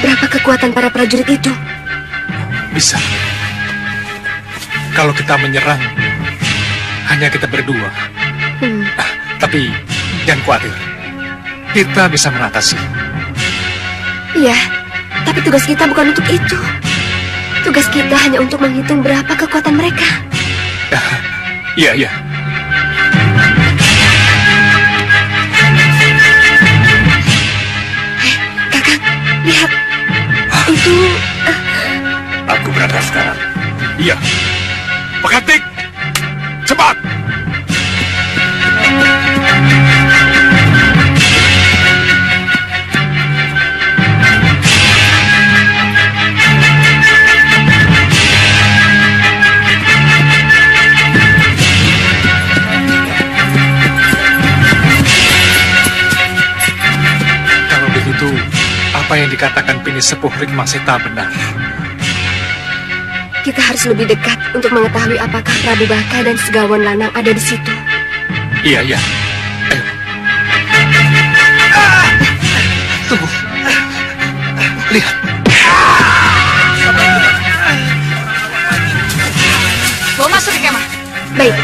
berapa kekuatan para prajurit itu? Bisa. Kalau kita menyerang, hanya kita berdua. Tapi jangan khawatir. Kita bisa mengatasi. Iya, tapi tugas kita bukan untuk itu. Tugas kita hanya untuk menghitung berapa kekuatan mereka. Iya, iya. Kakang, lihat. Itu... Aku berada sekarang. Iya. Pekatik! Cepat! Kalau begitu, apa yang dikatakan Pini Sepuh Rikmaseta benar. Kita harus lebih dekat untuk mengetahui apakah Prabu Baka dan Segawan Lanang ada di situ. Iya, iya. Ayo. Tunggu. Lihat. Bawa masuk ke kemah. Baik.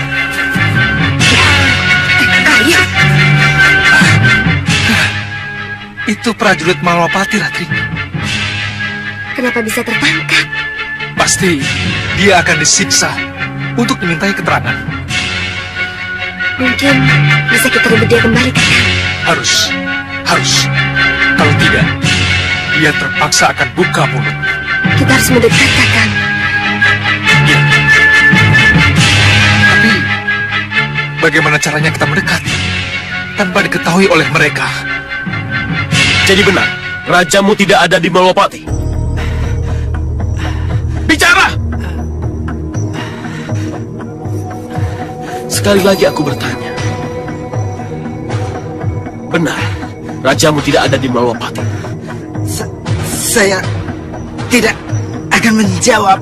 Ayo. Itu prajurit Malwapati, Ratri. Kenapa bisa tertangkap? Pasti dia akan disiksa untuk dimintai keterangan. Mungkin bisa kita rebut dia kembali, Kakang. Harus. Kalau tidak, dia terpaksa akan buka mulut. Kita harus mendekat, Kakang. Ya. Tapi, bagaimana caranya kita mendekat tanpa diketahui oleh mereka? Jadi benar, rajamu tidak ada di Malwapati. Bicara! Sekali lagi aku bertanya. Benar, rajamu tidak ada di Malwapati. Saya tidak akan menjawab.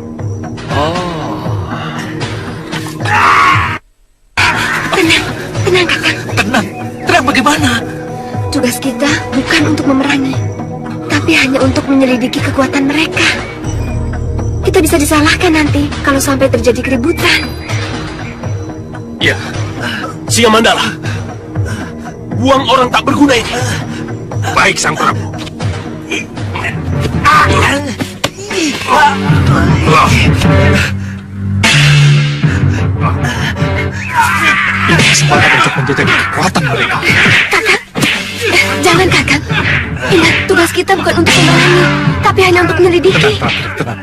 Tenang, Kakang. Tenang bagaimana? Tugas kita bukan untuk memerangi, tapi hanya untuk menyelidiki kekuatan mereka. Kita bisa disalahkan nanti kalau sampai terjadi keributan. Ya, Singa Mandala, buang orang tak berguna ini. baik Sang Prabu. Ini kesempatan untuk menjajaki kekuatan mereka. Kakang, jangan, Kakang. Ingat, tugas kita bukan untuk memerangi, tapi hanya untuk menyelidiki. Tenang, Ratri, tenang.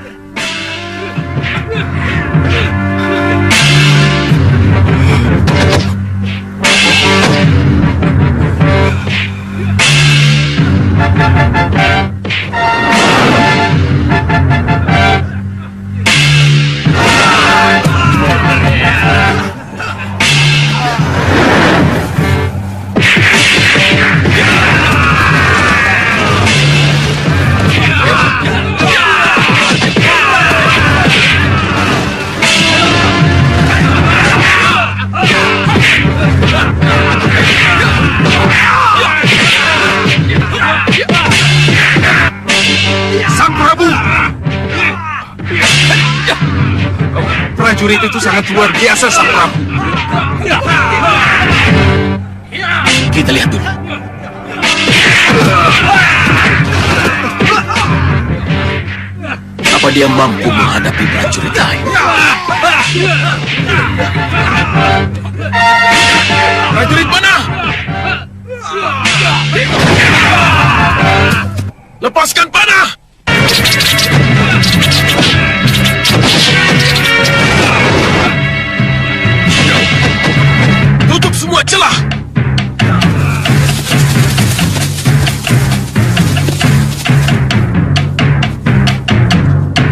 Prajurit itu sangat luar biasa, Sang Prabu. Kita lihat dulu. Apa dia mampu menghadapi prajurit lain? Prajurit mana? Lepaskan panah! Tutup semua celah!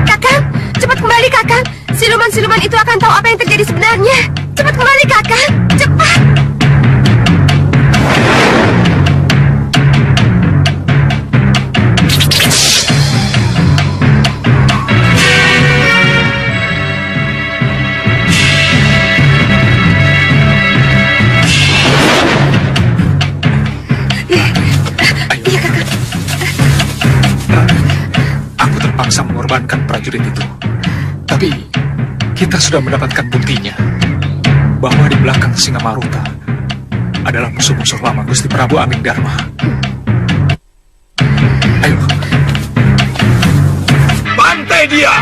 Kakang, cepat kembali, Kakang. Siluman-siluman itu akan tahu apa yang terjadi sebenarnya. Cepat kembali, Kakang. Cepat. terpaksa mengorbankan prajurit itu. Tapi kita sudah mendapatkan buktinya bahwa di belakang Singamaruta adalah musuh-musuh lama Gusti Prabu Amingdarma. Ayo, Bantai dia!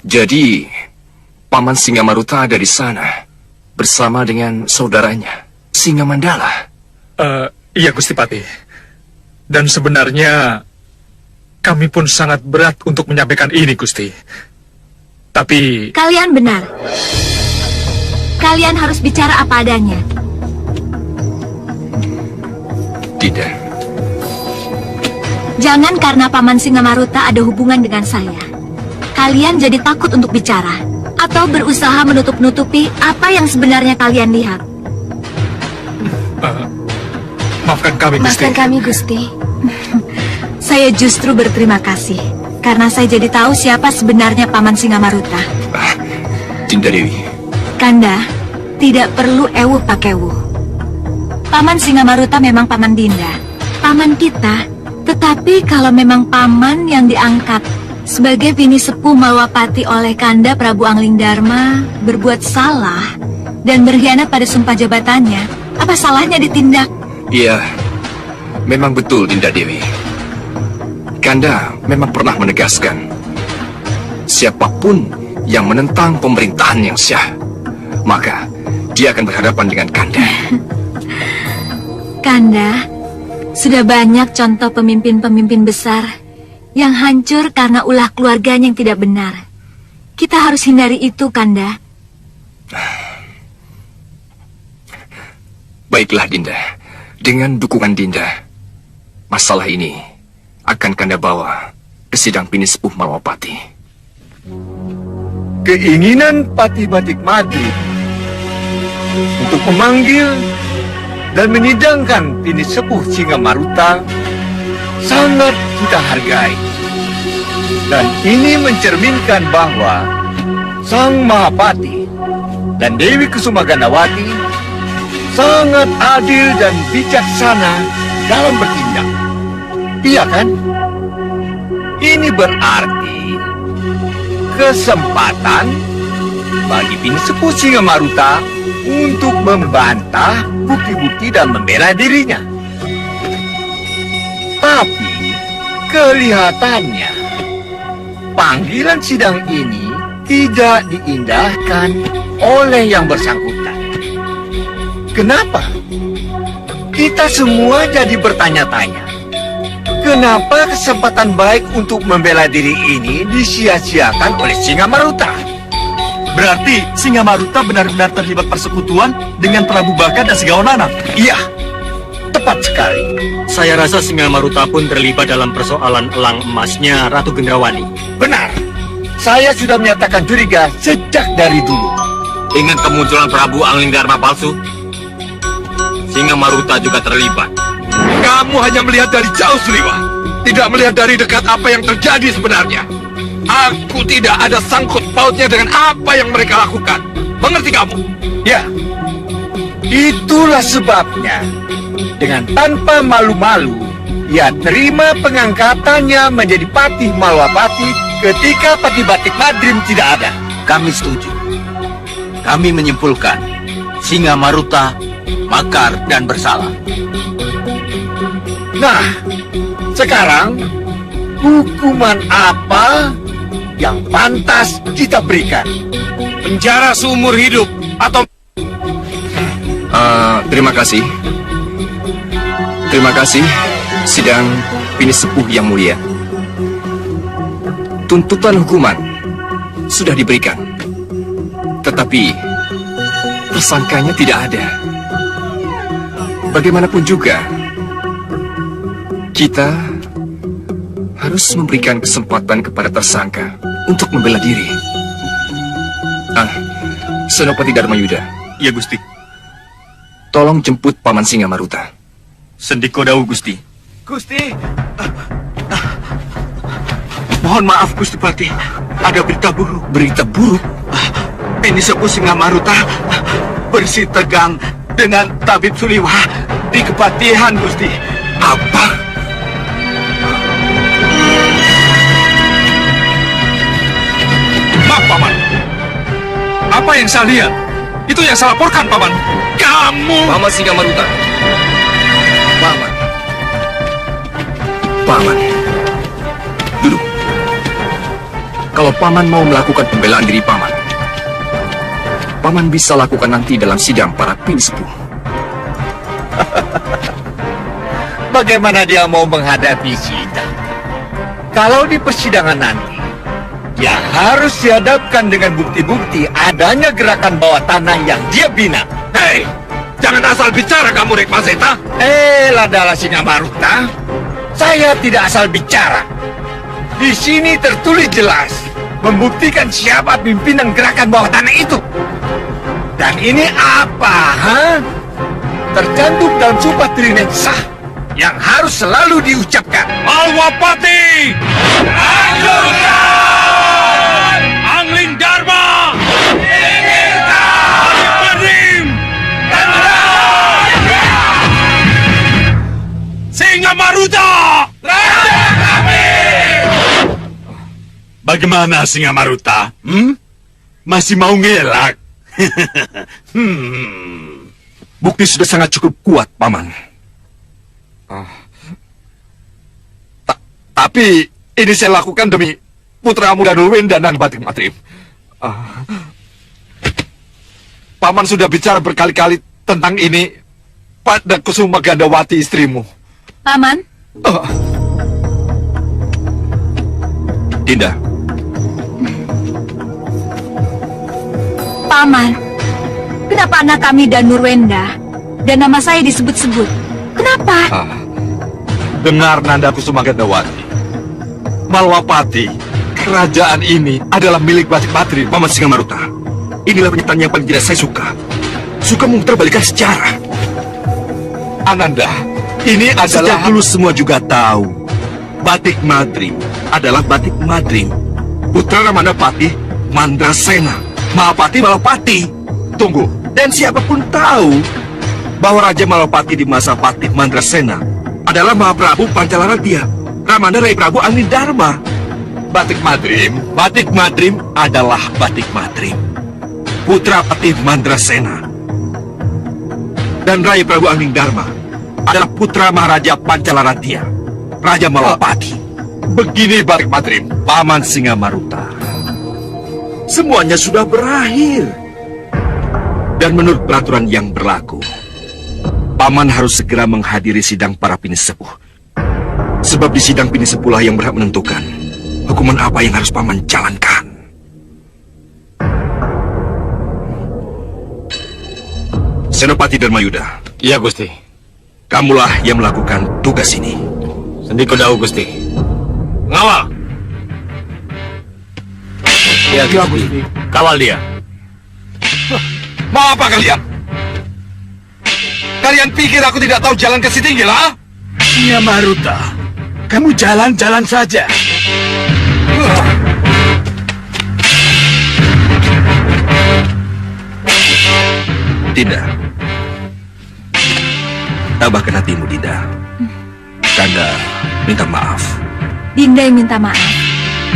Jadi, Paman Singamaruta ada di sana bersama dengan saudaranya, Singamandala. Iya Gusti Pati. Dan sebenarnya kami pun sangat berat untuk menyampaikan ini, Gusti. Tapi Kalian benar. Kalian harus bicara apa adanya. Tidak. Jangan karena Paman Singamaruta ada hubungan dengan saya, kalian jadi takut untuk bicara atau berusaha menutup-nutupi apa yang sebenarnya kalian lihat. maafkan kami, Gusti. Maafkan kami, Gusti. Saya justru berterima kasih karena saya jadi tahu siapa sebenarnya Paman Singamaruta. Dinda Dewi. Kanda, tidak perlu ewuh pakewuh. Paman Singamaruta memang paman Dinda, paman kita. Tetapi kalau memang paman yang diangkat sebagai bini sepuh Malwapati oleh Kanda Prabu Anglingdarma berbuat salah dan berkhianat pada sumpah jabatannya, apa salahnya ditindak? Iya, memang betul Dinda Dewi. Kanda memang pernah menegaskan, siapapun yang menentang pemerintahan yang syah, maka dia akan berhadapan dengan Kanda. Kanda, sudah banyak contoh pemimpin-pemimpin besar yang hancur karena ulah keluarganya yang tidak benar. Kita harus hindari itu, Kanda. Baiklah Dinda, dengan dukungan Dinda, masalah ini akan Kanda bawa ke sidang bini sepuh Malwapati. Keinginan Pati Batik Madrid untuk memanggil dan menyidangkan bini sepuh Singamaruta sangat kita hargai. Dan ini mencerminkan bahwa Sang Mahapati dan Dewi Kusuma Gandawati sangat adil dan bijaksana dalam bertindak. Iya kan? Ini berarti kesempatan bagi bini sepuh Singamaruta untuk membantah bukti-bukti dan membela dirinya. Tapi kelihatannya panggilan sidang ini tidak diindahkan oleh yang bersangkutan. Kenapa? Kita semua jadi bertanya-tanya. Kenapa kesempatan baik untuk membela diri ini disia-siakan oleh Singamaruta? Berarti Singamaruta benar-benar terlibat persekutuan dengan Prabu Baka dan Segawanana. Iya, tepat sekali. Saya rasa Singamaruta pun terlibat dalam persoalan elang emasnya Ratu Gendrawani. Benar. Saya sudah menyatakan curiga sejak dari dulu. Dengan kemunculan Prabu Anglingdarma palsu, Singamaruta juga terlibat. Kamu hanya melihat dari jauh, Sliwa. Tidak melihat dari dekat apa yang terjadi sebenarnya. Aku tidak ada sangkut pautnya dengan apa yang mereka lakukan. Mengerti kamu? Ya. Itulah sebabnya, dengan tanpa malu-malu, ia terima pengangkatannya menjadi Patih Malwapati ketika Patih Batik Madrim tidak ada. Kami setuju. Kami menyimpulkan Singamaruta makar dan bersalah. Nah, sekarang hukuman apa yang pantas kita berikan? Penjara seumur hidup atau... Terima kasih. Terima kasih, sidang bini sepuh yang mulia. Tuntutan hukuman sudah diberikan, tetapi tersangkanya tidak ada. Bagaimanapun juga, kita harus memberikan kesempatan kepada tersangka untuk membela diri. Senopati Dharmayuda. Ya Gusti. tolong jemput Paman Singamaruta. Sendiko Dawu, Gusti. Gusti, mohon maaf Gusti Pati, ada berita buruk. Berita buruk? Ini sepuh Singamaruta bersih tegang dengan tabib Suliwa di Kepatihan, Gusti. Apa? Maaf, Paman. Apa yang saya lihat? Itu yang saya laporkan, Paman. Kamu! Paman Singamaruta. Paman. Paman. Duduk. Kalau Paman mau melakukan pembelaan diri Paman, Paman bisa lakukan nanti dalam sidang para pinsepuh. Bagaimana dia mau menghadapi sidang? Kalau di persidangan nanti, dia harus dihadapkan dengan bukti-bukti adanya gerakan bawah tanah yang dia bina. Hei, jangan asal bicara kamu, Rekmaseta. Ladala Singamaruta, saya tidak asal bicara. Di sini tertulis jelas, membuktikan siapa pimpinan gerakan bawah tanah itu. Dan ini apa, ha? Tercantum dalam sumpah Trinet sah yang harus selalu diucapkan. Malwapati! Hancurkan! Angling Dharma! Singkirkan! Madrim! Singamaruta! Raja kami! Bagaimana Singamaruta? Masih mau ngelak? Bukti sudah sangat cukup kuat, Paman. Tapi ini saya lakukan demi putramu Danurwenda dan Batik Madrim. Paman sudah bicara berkali-kali tentang ini pada Kusuma Gandawati istrimu. Paman, Dinda, Paman, kenapa anak kami Danurwenda dan nama saya disebut-sebut? Kenapa? Dengar Nanda Kusuma Gandawati. Malwapati, kerajaan ini adalah milik Batik Madrim. Paman Singamaruta, inilah pernyataan yang paling tidak saya suka. Suka memutarbalikkan sejarah. Ananda, ini Sejak adalah... dulu semua juga tahu Batik Madrim adalah Batik Madrim, Putra Ramanapati, Mandrasena, Mahapati Malapati. Tunggu, Dan siapapun tahu bahwa Raja Malapati di masa Patih Mandrasena adalah Mahaprabu Pancalaratya, Ramanda Rai Prabu Angling Dharma. Batik Madrim. Batik Madrim adalah Batik Madrim, putra Patih Mandrasena. Dan Rai Prabu Angling Dharma adalah putra Maharaja Pancalaratya, Raja Malapati. Begini Batik Madrim. Paman Singamaruta, semuanya sudah berakhir. Dan menurut peraturan yang berlaku, Paman harus segera menghadiri sidang para pinisepuh. Sebab di sidang pinisepuhlah yang berhak menentukan hukuman apa yang harus Paman jalankan. Senopati Dharmayuda, Iya, Gusti. kamulah yang melakukan tugas ini. Sendiko Dawu, Gusti. Ngawal. Iya, Gusti. Kawal dia. Mau apa kalian? Kalian pikir aku tidak tahu jalan ke Sitinggil, Singamaruta, kamu jalan-jalan saja. Dinda, tabahkan hatimu, Dinda. Kanda minta maaf. Dinda yang minta maaf.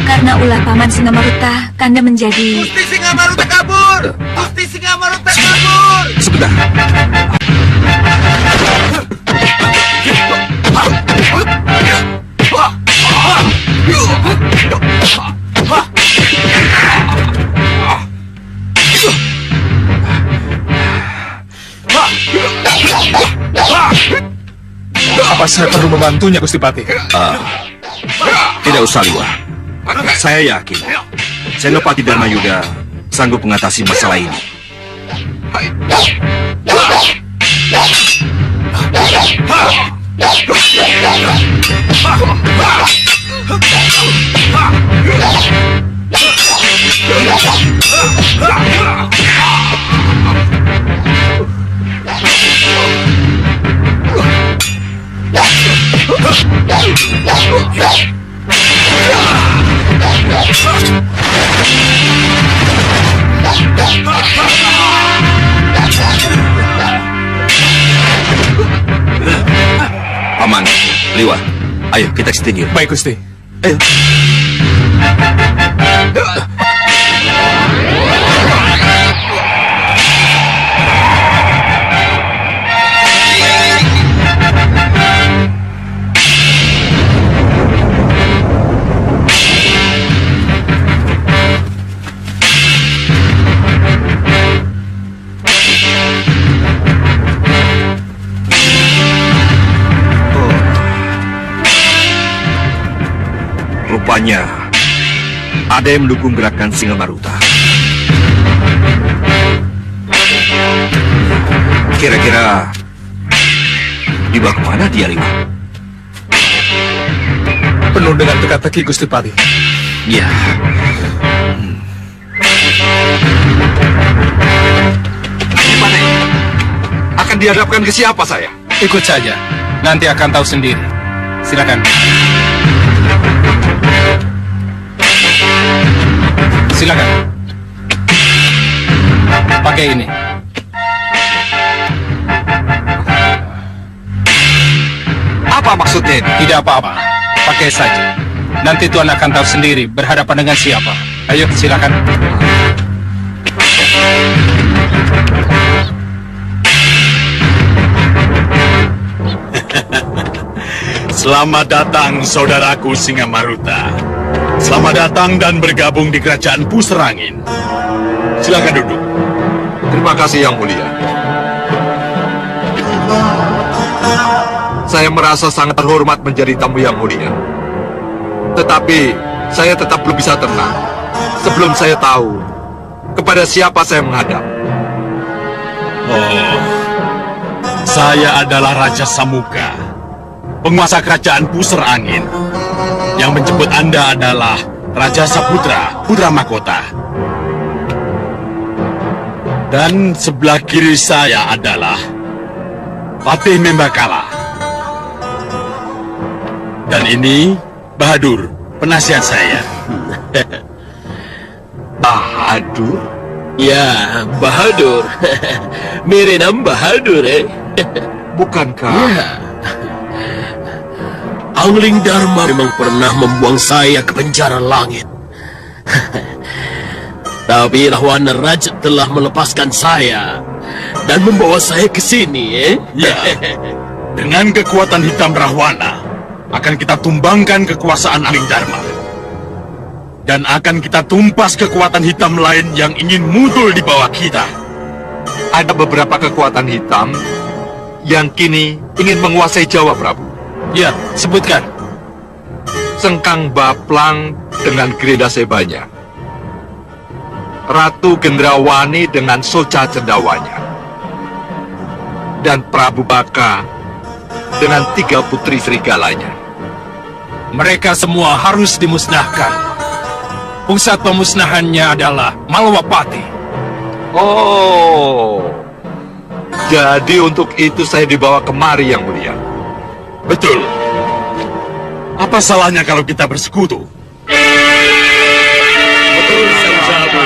Karena ulah Paman Singamaruta, Kanda menjadi... Gusti Singamaruta kabur! Gusti Singamaruta kabur! Sebentar. Apa saya perlu membantunya, Gusti Patih? Tidak usah, Liwa. Saya yakin Senopati Dharmayuda sanggup mengatasi masalah ini. Liwa, ayo kita extinguir. Baik, Gusti. Ayo. Rupanya ada yang mendukung gerakan Singa Maruta. Kira-kira dibawa kemana dia, Liwa? Penuh dengan teka-teki, Gusti Pati. Ya. Gimana ini? Akan dihadapkan ke siapa saya? Ikut saja. Nanti akan tahu sendiri. Silakan. Silakan. Pakai ini. Apa maksudnya ini? Tidak apa-apa. Pakai saja. Nanti Tuan akan tahu sendiri berhadapan dengan siapa. Ayo, silakan. Selamat datang, saudaraku Singa Maruta. Selamat datang dan bergabung di kerajaan Puserangin. Silakan duduk. Terima kasih, Yang Mulia. Saya merasa sangat terhormat menjadi tamu Yang Mulia. Tetapi, saya tetap belum bisa tenang sebelum saya tahu kepada siapa saya menghadap. Oh, saya adalah Raja Samuka, penguasa kerajaan Puserangin. Yang menjemput Anda adalah Raja Saputra, putra mahkota. Dan sebelah kiri saya adalah Patih Membakala. Dan ini Bahadur, penasihat saya. Bahadur? Ya, Bahadur. Mirinam Bahadur, Bukankah? Ya. Angling Dharma memang pernah membuang saya ke penjara langit. Tapi Rahwana Raj telah melepaskan saya dan membawa saya ke sini, Ya, dengan kekuatan hitam Rahwana akan kita tumbangkan kekuasaan Angling Dharma. Dan akan kita tumpas kekuatan hitam lain yang ingin muncul di bawah kita. Ada beberapa kekuatan hitam yang kini ingin menguasai Jawa, Prabu. Ya, sebutkan. Sengkang Baplang dengan Greda Sebanya, Ratu Gendrawani dengan Soca Cendawanya, dan Prabu Baka dengan 3 putri serigalanya. Mereka semua harus dimusnahkan. Pusat pemusnahannya adalah Malwapati. Oh, jadi untuk itu saya dibawa kemari, Yang Mulia. Betul. Apa salahnya kalau kita bersekutu? Betul saja.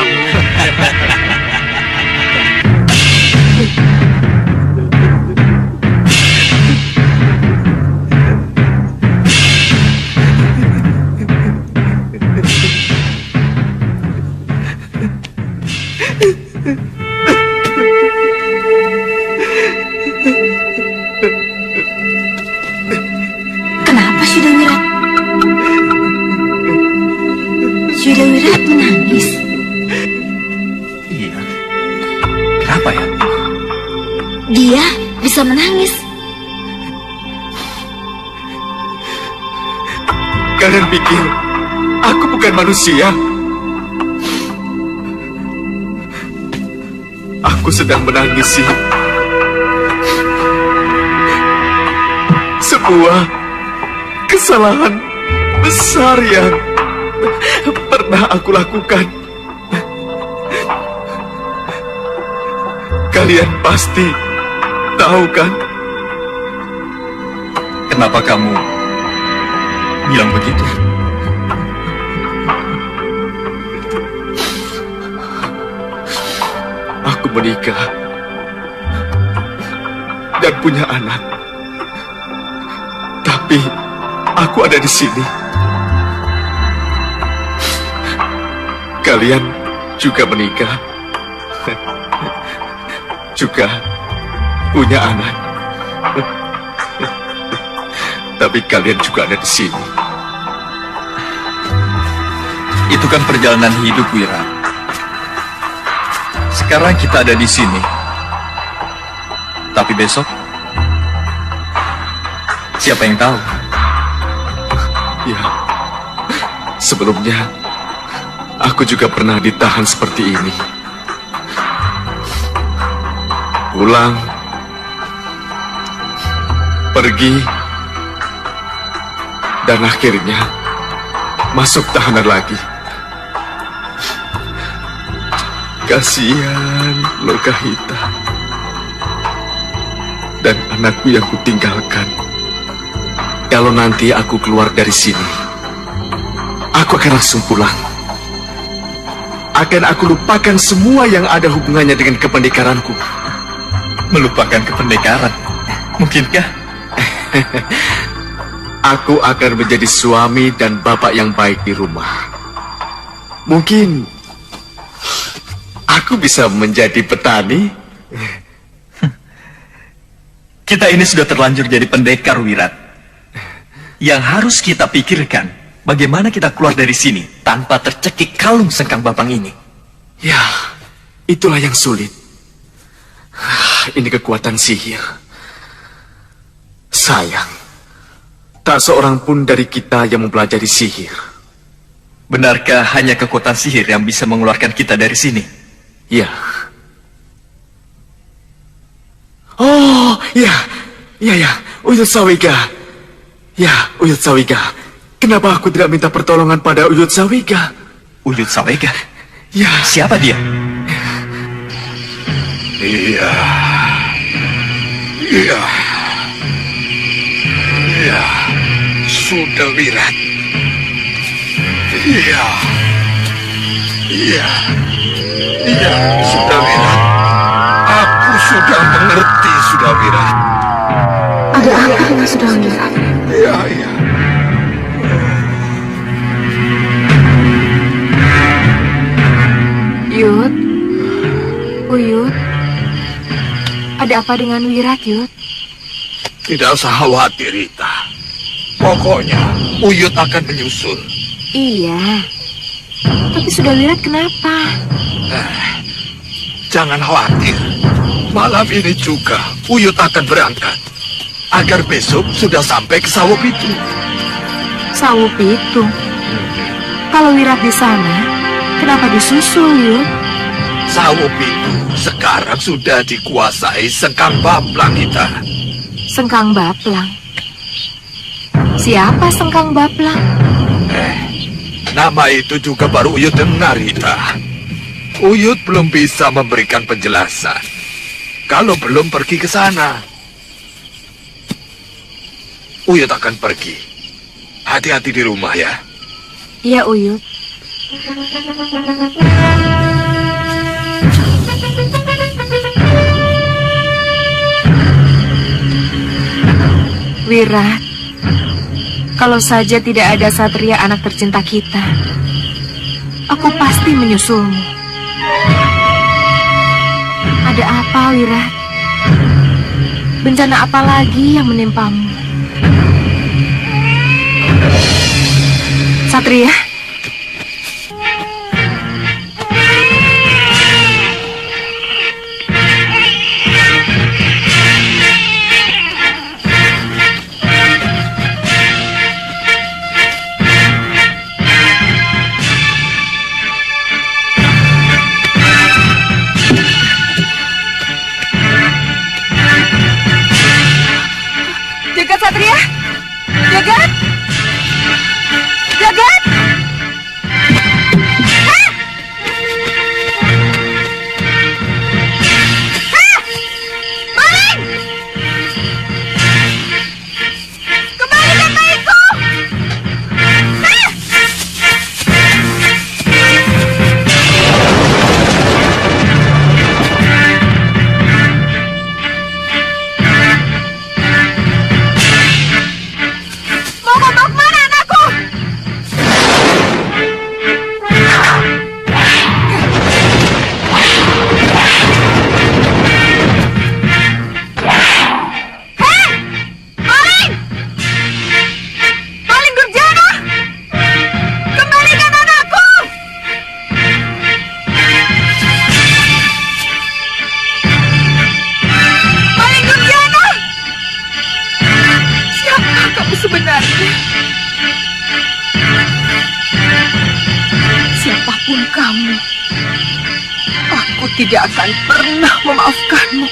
Kenapa Sudawirat? Sudawirat menangis. Iya. Kenapa ya? Dia bisa menangis. Kalian pikir aku bukan manusia? Aku sedang menangisi sebuah kesalahan besar yang pernah aku lakukan. Kalian pasti tahu kan? Kenapa kamu bilang begitu? Aku menikah dan punya anak. Tapi aku ada di sini. Kalian juga menikah, juga punya anak. Tapi kalian juga ada di sini. Itu kan perjalanan hidup, Wira. Sekarang kita ada di sini. Tapi besok, siapa yang tahu? Ya, sebelumnya aku juga pernah ditahan seperti ini. Pulang, pergi, dan akhirnya masuk tahanan lagi. Kasihan Lokahita dan anakku yang kutinggalkan. Kalau nanti aku keluar dari sini, aku akan langsung pulang. Akan aku lupakan semua yang ada hubungannya dengan kependekaranku. Melupakan kependekaran? Mungkinkah? Aku akan menjadi suami dan bapak yang baik di rumah. Mungkin aku bisa menjadi petani. Kita ini sudah terlanjur jadi pendekar, Wirat. Yang harus kita pikirkan, bagaimana kita keluar dari sini tanpa tercekik kalung sengkang bapang ini. Ya, itulah yang sulit. Ini kekuatan sihir. Sayang, tak seorang pun dari kita yang mempelajari sihir. Benarkah hanya kekuatan sihir yang bisa mengeluarkan kita dari sini? Ya. Oh, ya. Uyut Sawiga. Ya, Uyut Sawiga. Kenapa aku tidak minta pertolongan pada Uyut Sawiga? Uyut Sawiga? Ya. Siapa dia? Iya. Sudah, Wirat. Iya, sudah, Wirat. Aku sudah mengerti, sudah, Wirat. Ada apa dengan sudah Wirat? Iya. Yud, Uyut, ada apa dengan Wirat, Yud? Tidak usah khawatir, Rita. Pokoknya, Uyut akan menyusul. Iya, tapi sudah Wirat kenapa? Jangan khawatir. Malam ini juga Uyut akan berangkat. Agar besok sudah sampai ke Sawo Pitu. Sawo Pitu? Kalau Wirat di sana, kenapa disusul, Yud? Sawo Pitu sekarang sudah dikuasai Sengkang Baplang kita. Sengkang Baplang? Siapa Sengkang Baplang? Nama itu juga baru Uyut dengar, Rita. Uyut belum bisa memberikan penjelasan kalau belum pergi ke sana. Uyut akan pergi. Hati-hati di rumah ya. Iya, Uyut. Wirat, kalau saja tidak ada Satria anak tercinta kita, aku pasti menyusulmu. Ada apa, Wirat? Bencana apa lagi yang menimpamu? Satria? Jagat, Satria! Jagat! Jagat! tidak akan pernah memaafkanmu.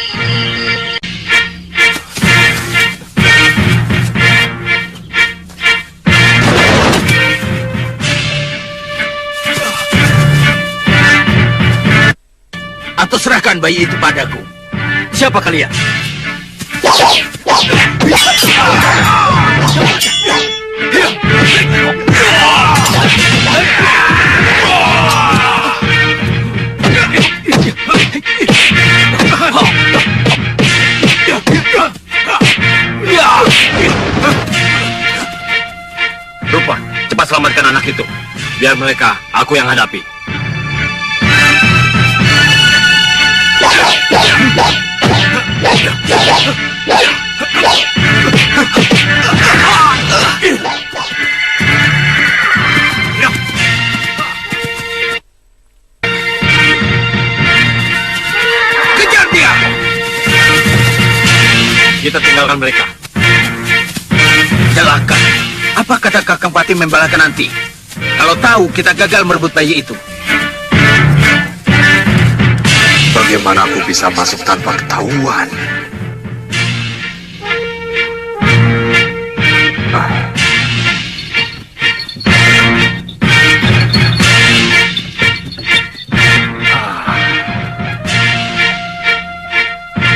Atau serahkan bayi itu padaku. Siapa kalian? Rupa, cepat selamatkan anak itu. Biar mereka, aku yang hadapi. Kejar dia! Kita tinggalkan mereka. Celaka. Apa kata Kakang Pati membalakan nanti? Kalau tahu kita gagal merebut bayi itu. Bagaimana aku bisa masuk tanpa ketahuan?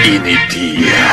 Ini dia.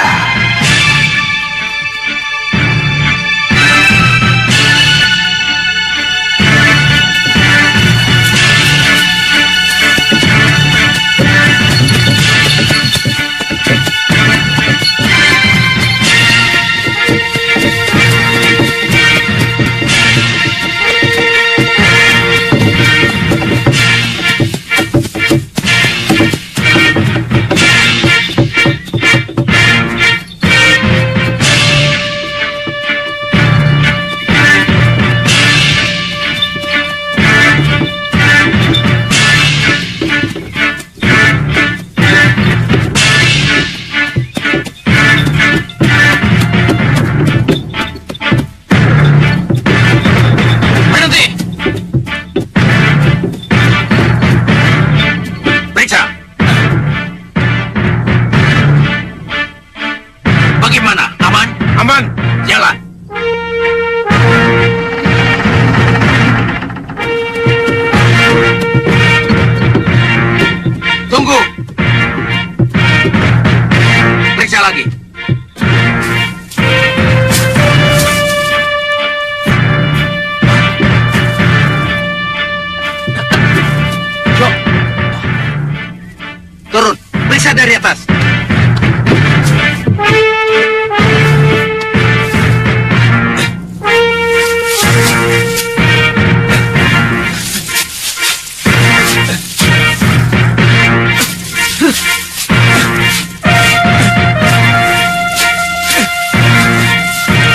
Turun, periksa dari atas.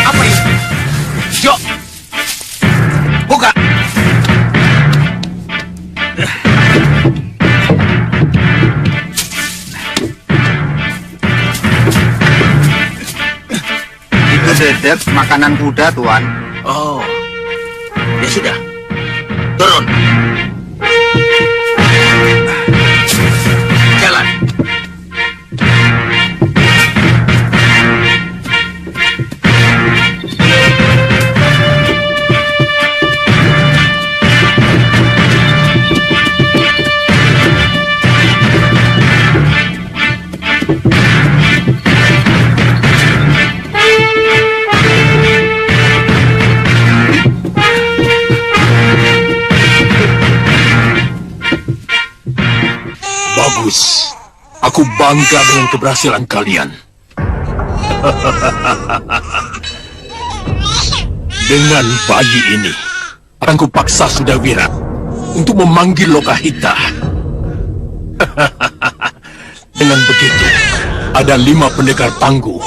Apa ini? Jo, buka. Dedek makanan kuda, Tuan. Oh, ya sudah. Turun. Jalan. Bagus. Aku bangga dengan keberhasilan kalian. Dengan bayi ini, akan kupaksa Sudawira untuk memanggil Lokahita. Dengan begitu, ada 5 pendekar tangguh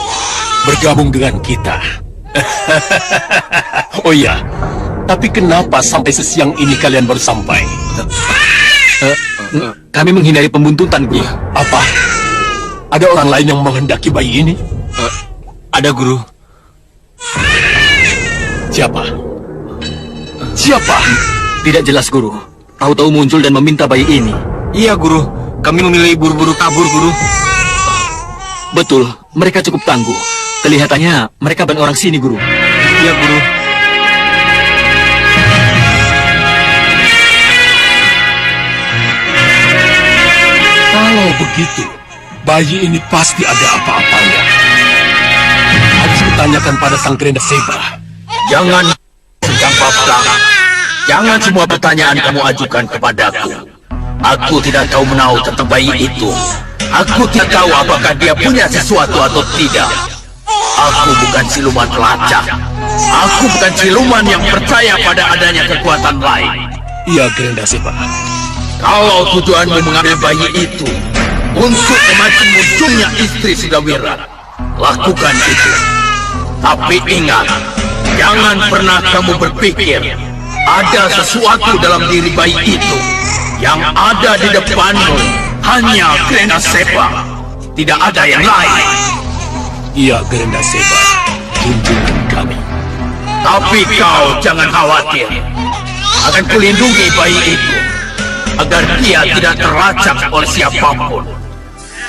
bergabung dengan kita. Oh ya, tapi kenapa sampai sesiang ini kalian baru sampai? Kami menghindari pembuntutan, Guru. Apa? Ada orang lain yang menghendaki bayi ini? Ada, Guru. Siapa? Siapa? Tidak jelas, Guru. Tahu-tahu muncul dan meminta bayi ini. Iya, Guru. Kami memilih buru-buru kabur, Guru. Betul, mereka cukup tangguh. Kelihatannya mereka bukan orang sini, Guru. Iya, Guru. Kalau begitu, bayi ini pasti ada apa-apanya. Harus ditanyakan pada Sang Grenda Seba. Jangan sedang babak. Jangan semua pertanyaan kamu ajukan kepadaku. Aku tidak tahu menau tentang bayi itu. Aku tidak tahu apakah dia punya sesuatu atau tidak. Aku bukan siluman pelacak. Aku bukan siluman yang percaya pada adanya kekuatan lain. Iya, Grenda Seba. Kalau tujuanmu mengambil bayi itu untuk memancing munculnya istri Sudawira, lakukan itu. Tapi ingat, jangan pernah kamu berpikir ada sesuatu dalam diri bayi itu. Yang ada di depanmu hanya Grenda Seba. Tidak ada yang lain. Iya, Grenda Seba. Junjungan kami. Tapi kau jangan khawatir. Akan kulindungi bayi itu agar dia tidak terlacak oleh siapapun,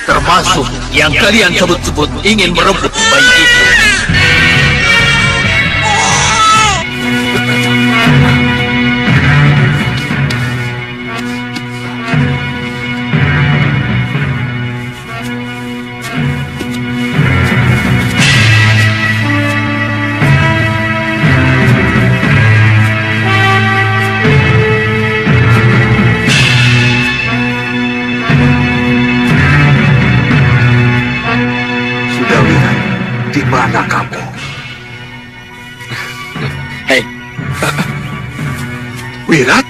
termasuk yang kalian sebut-sebut ingin merebut bayi itu. Di mana kamu? Hei, Wirat?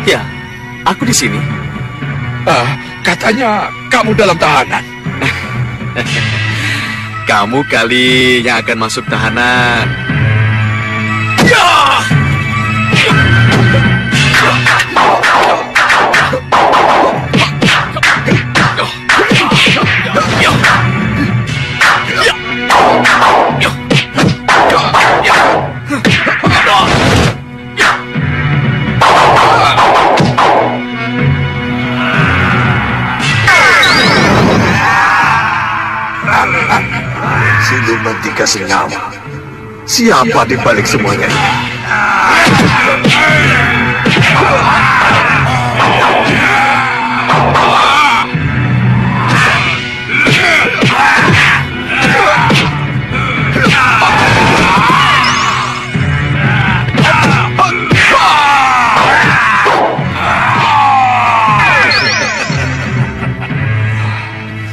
ya, aku di sini. Katanya kamu dalam tahanan. Kamu kali yang akan masuk tahanan. Siluman tiga senyawa. Siapa di balik semuanya ini?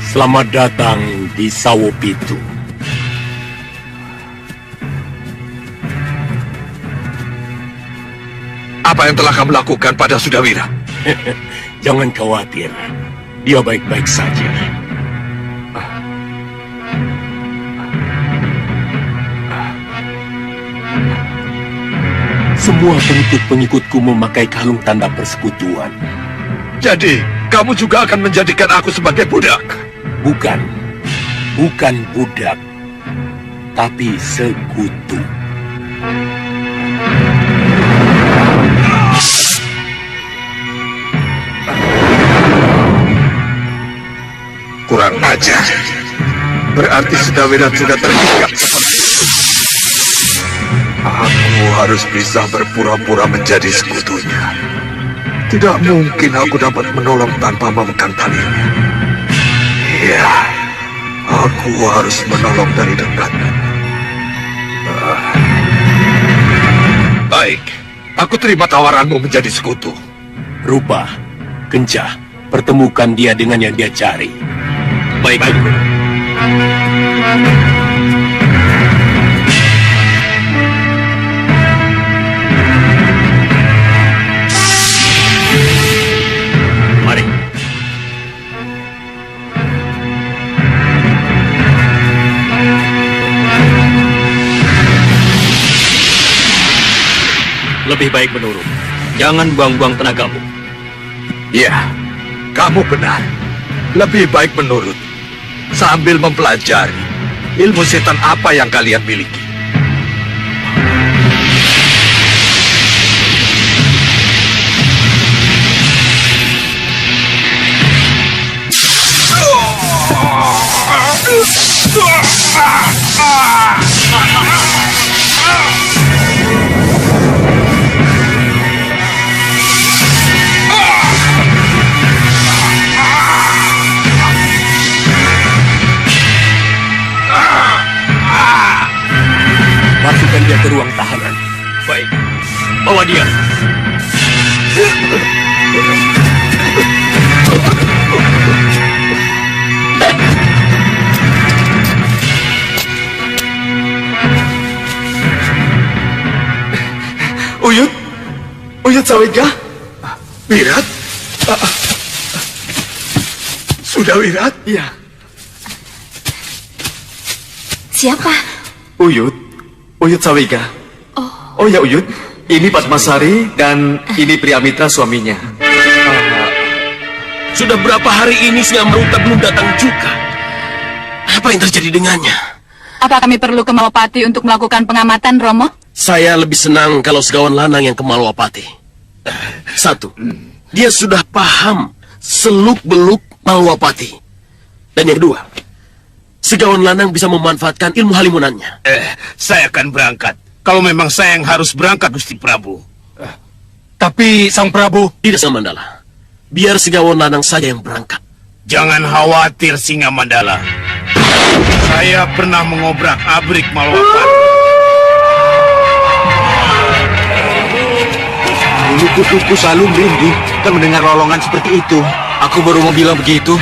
Selamat datang di Sawopitu. Apa yang telah kamu lakukan pada Sudawira? Jangan khawatir, dia baik-baik saja. Semua pengikut-pengikutku memakai kalung tanda persekutuan. Jadi, kamu juga akan menjadikan aku sebagai budak? Bukan budak, tapi sekutu. Kurang ajar. Berarti Sudawira sudah terikat seperti itu. Aku harus bisa berpura-pura menjadi sekutunya. Tidak mungkin aku dapat menolong tanpa memegang talinya. Iya, aku harus menolong dari dekat. Baik, aku terima tawaranmu menjadi sekutu. Rupa, Kencah, pertemukan dia dengan yang dia cari. Baik. Mari. Lebih baik menurut. Jangan buang-buang tenagamu. Ya, kamu benar. Lebih baik menurut. Sambil mempelajari ilmu setan apa yang kalian miliki. Masukkan dia ke ruang tahanan. Baik, bawa dia. Uyut Sawega? Wirat? Sudah Wirat? Iya. Siapa? Uyut Sawega. Oh ya Uyut, ini Padmasari dan ini Priamitra suaminya. Sudah berapa hari ini Singa Maruta belum datang juga? Apa yang terjadi dengannya? Apa kami perlu ke Malwapati untuk melakukan pengamatan, Romo? Saya lebih senang kalau Segawan Lanang yang ke Malwapati. Satu, dia sudah paham seluk-beluk Malwapati. Dan yang kedua, Segawan Lanang bisa memanfaatkan ilmu halimunannya. Saya akan berangkat. Kalau memang saya yang harus berangkat, Gusti Prabu. Tapi Sang Prabu... Tidak, Singa Mandala. Biar Segawan Lanang saja yang berangkat. Jangan khawatir, Singa Mandala. Saya pernah mengobrak-abrik Malwapati. Kuku selalu merinding kan mendengar lolongan seperti itu. Aku baru mau bilang begitu.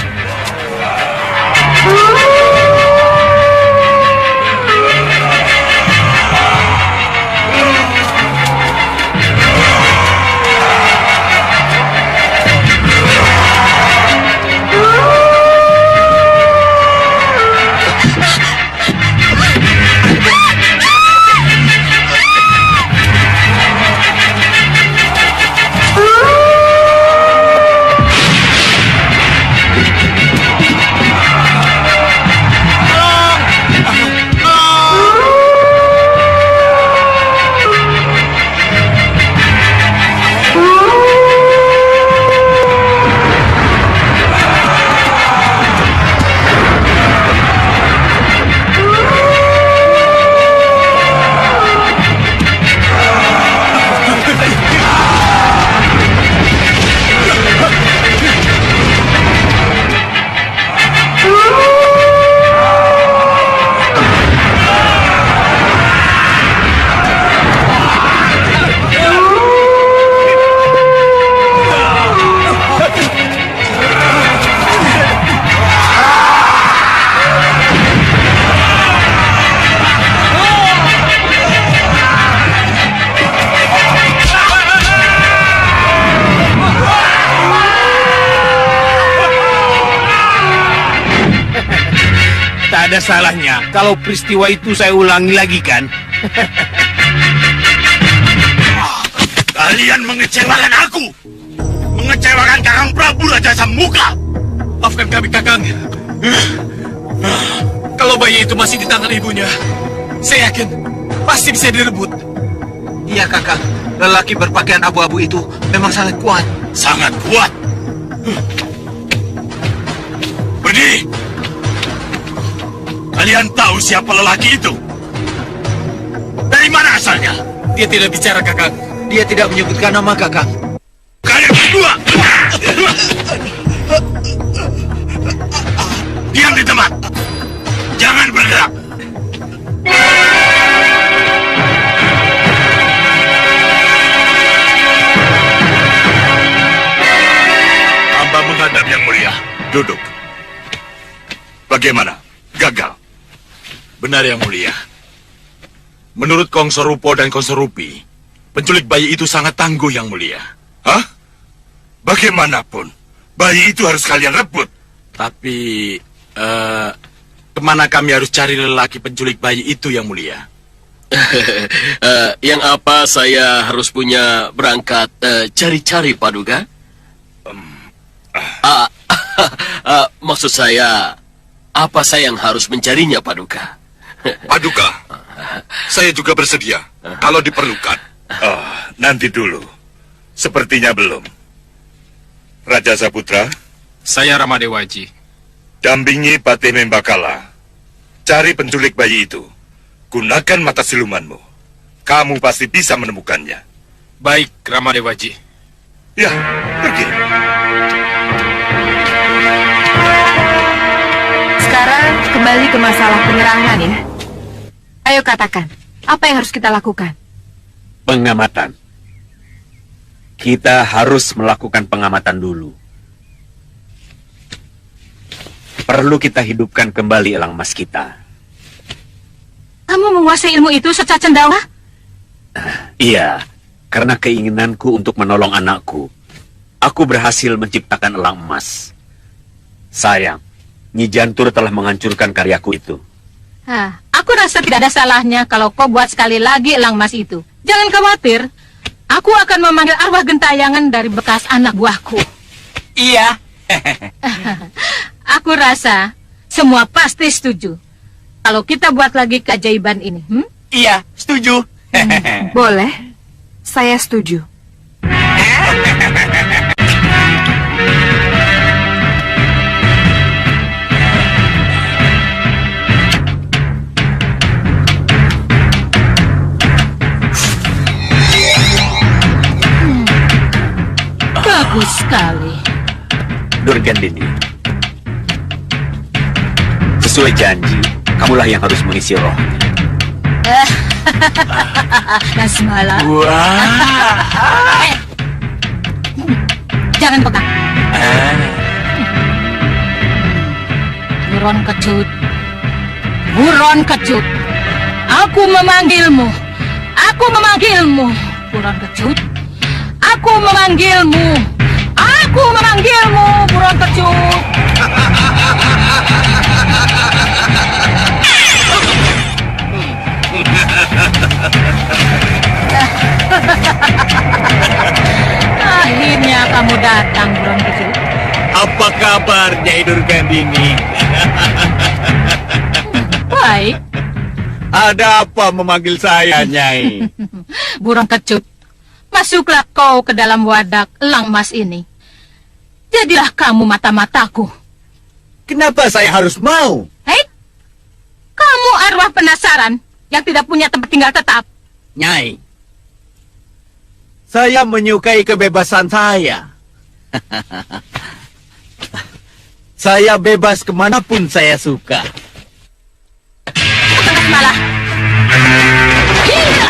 Ada salahnya kalau peristiwa itu saya ulangi lagi, kan? Kalian mengecewakan aku, mengecewakan Kakang Prabu Raja Sammuka. Maafkan kami, Kakang. Kalau bayi itu masih di tangan ibunya, saya yakin pasti bisa direbut. Iya Kakang, lelaki berpakaian abu-abu itu memang sangat kuat. Sangat kuat. Berdiri. Kalian tahu siapa lelaki itu? Dari mana asalnya? Dia tidak bicara, Kakang. Dia tidak menyebutkan nama Kakang. Kalian berdua! Diam di tempat! Jangan bergerak! Hamba menghadap Yang Mulia. Duduk. Bagaimana? Gagal? Benar, Yang Mulia. Menurut Kongso Rupo dan Kongso Rupi, penculik bayi itu sangat tangguh, Yang Mulia. Hah? Bagaimanapun, bayi itu harus kalian rebut. Tapi, kemana kami harus cari lelaki penculik bayi itu, Yang Mulia? Yang apa saya harus punya berangkat cari-cari, Paduka? Maksud saya, apa saya yang harus mencarinya, Paduka? Paduka, saya juga bersedia kalau diperlukan. Nanti dulu. Sepertinya belum. Raja Saputra, Saya Ramadewaji. dampingi Patih Membakala. Cari penculik bayi itu. Gunakan mata silumanmu. Kamu pasti bisa menemukannya. Baik, Ramadewaji. Ya, pergi. Sekarang kembali ke masalah penyerangan ya. Ayo katakan, apa yang harus kita lakukan? Pengamatan. Kita harus melakukan pengamatan dulu. Perlu kita hidupkan kembali elang emas kita. Kamu menguasai ilmu itu secara cendawa? Iya, karena keinginanku untuk menolong anakku, aku berhasil menciptakan elang emas. Sayang, Nyi Jantur telah menghancurkan karyaku itu. Aku rasa tidak ada salahnya kalau kau buat sekali lagi elang emas itu. Jangan khawatir, aku akan memanggil arwah gentayangan dari bekas anak buahku. Iya. Aku rasa semua pasti setuju kalau kita buat lagi keajaiban ini. Iya, setuju. Boleh, saya setuju. Bagus sekali. Durgandini, sesuai janji, kamulah yang harus mengisi rohnya. Nasmala. Jangan pegang. Buron kecut. Buron kecut. Aku memanggilmu. Aku memanggilmu. Buron kecut. Aku memanggilmu. Aku memanggilmu, buron kecut. Akhirnya kamu datang, buron kecut. Apa kabar, Nyai Durgandini? Baik. Ada apa memanggil saya, Nyai? Buron kecut, masuklah kau ke dalam wadak elang emas ini. Jadilah kamu mata-mataku. Kenapa saya harus mau? Hei, kamu arwah penasaran yang tidak punya tempat tinggal tetap. Nyai, saya menyukai kebebasan saya. Saya bebas kemanapun saya suka. Malah, gila!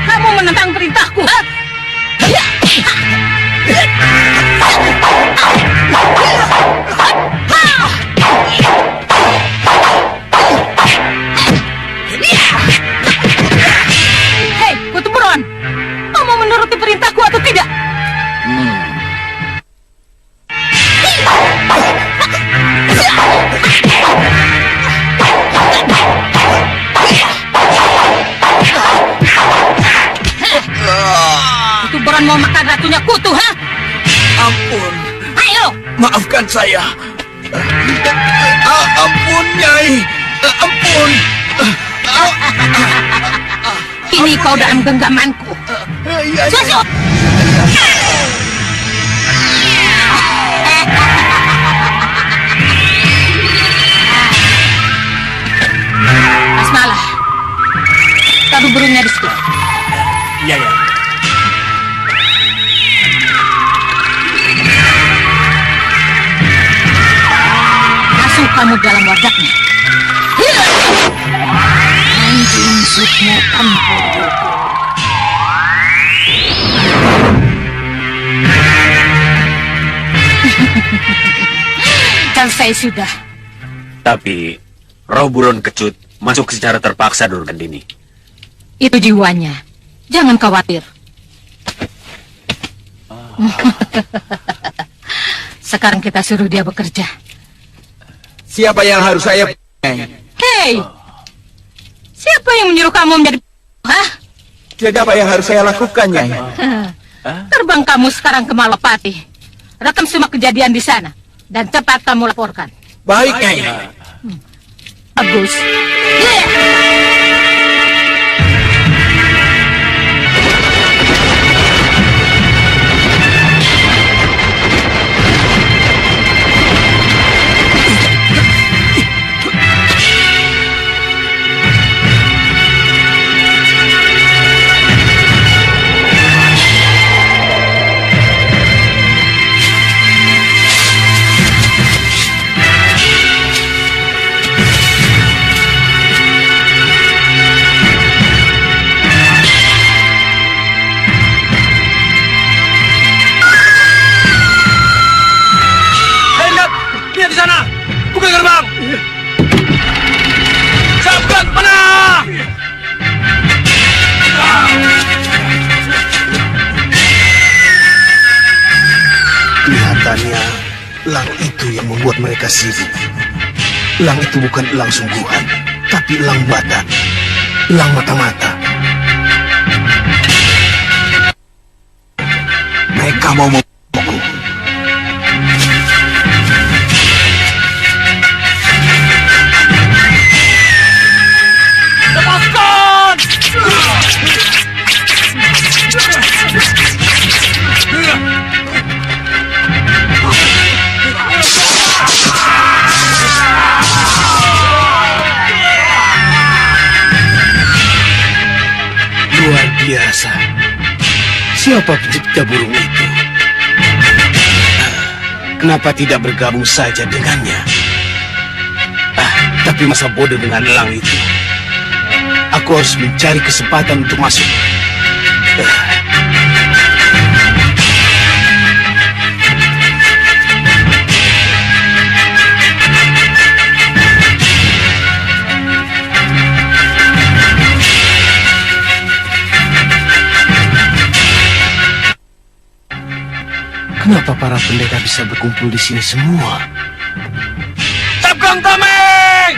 Kamu menentang perintahku. Hei, Kutu Buron, kau mau menuruti perintahku atau tidak? Kutu Buron mau makan ratunya Kutu, ha? Ampun. Ayo! Maafkan saya. Ampun, Nyai. Ampun. Ini kau dalam genggamanku. Susu! Asmalah, taruh burungnya di situ. Iya, ya. Masuk kamu dalam wadaknya. Anjing sutnya tanpa dogo. Selesai sudah. Tapi, roh buron kecut masuk secara terpaksa, Durgandini. Itu jiwanya. Jangan khawatir. Sekarang kita suruh dia bekerja. Siapa yang harus saya... Hei! Siapa yang menyuruh kamu menjadi... Hah? Jadi apa yang harus saya lakukan, Nyai? Terbang kamu sekarang ke Malapati. Rekam semua kejadian di sana. Dan cepat kamu laporkan. Baik, Nyai. Bagus. elang itu yang membuat mereka sibuk. Elang itu bukan elang sungguhan, tapi elang buatan. Elang mata-mata. Mereka mau memukul. Lepaskan! Luar biasa. Siapa pencipta burung itu? Kenapa tidak bergabung saja dengannya? Tapi masa bodoh dengan elang itu. Aku harus mencari kesempatan untuk masuk. Kenapa para pendekar bisa berkumpul di sini semua? Tabgang tameng!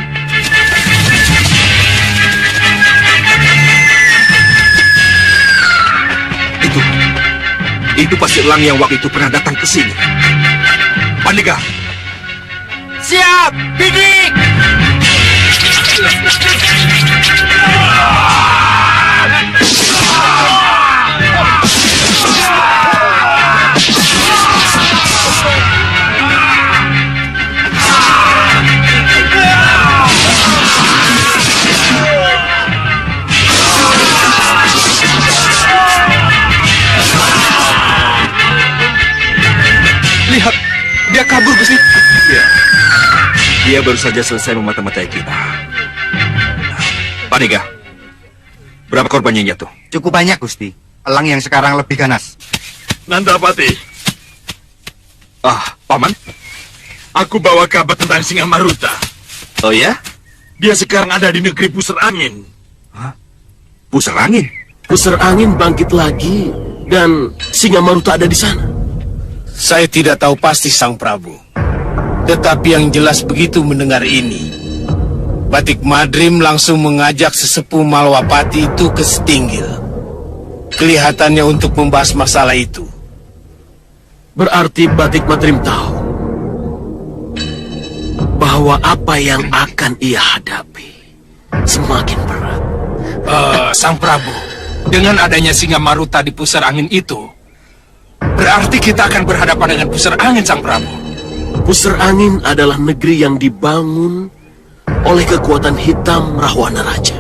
Itu pasti elang yang waktu itu pernah datang ke sini. Pandega! Siap! Bidik! Lihat, dia kabur, Gusti. Ya. Dia baru saja selesai memata-matai kita. Pandega, berapa korban yang jatuh? Cukup banyak, Gusti. Elang yang sekarang lebih ganas. Nandapati. Paman? Aku bawa kabar tentang Singamaruta. Oh ya? Dia sekarang ada di negeri Pusar Angin. Hah? Pusar Angin? Pusar Angin bangkit lagi dan Singamaruta ada di sana. Saya tidak tahu pasti, Sang Prabu. Tetapi yang jelas begitu mendengar ini, Batik Madrim langsung mengajak sesepuh Malwapati itu ke Setinggil. Kelihatannya untuk membahas masalah itu. Berarti Batik Madrim tahu bahwa apa yang akan ia hadapi semakin berat. Sang Prabu, dengan adanya Singamaruta di Pusar Angin itu, berarti kita akan berhadapan dengan Pusar Angin, Sang Prabu. Pusar Angin adalah negeri yang dibangun oleh kekuatan hitam Rahwana Raja.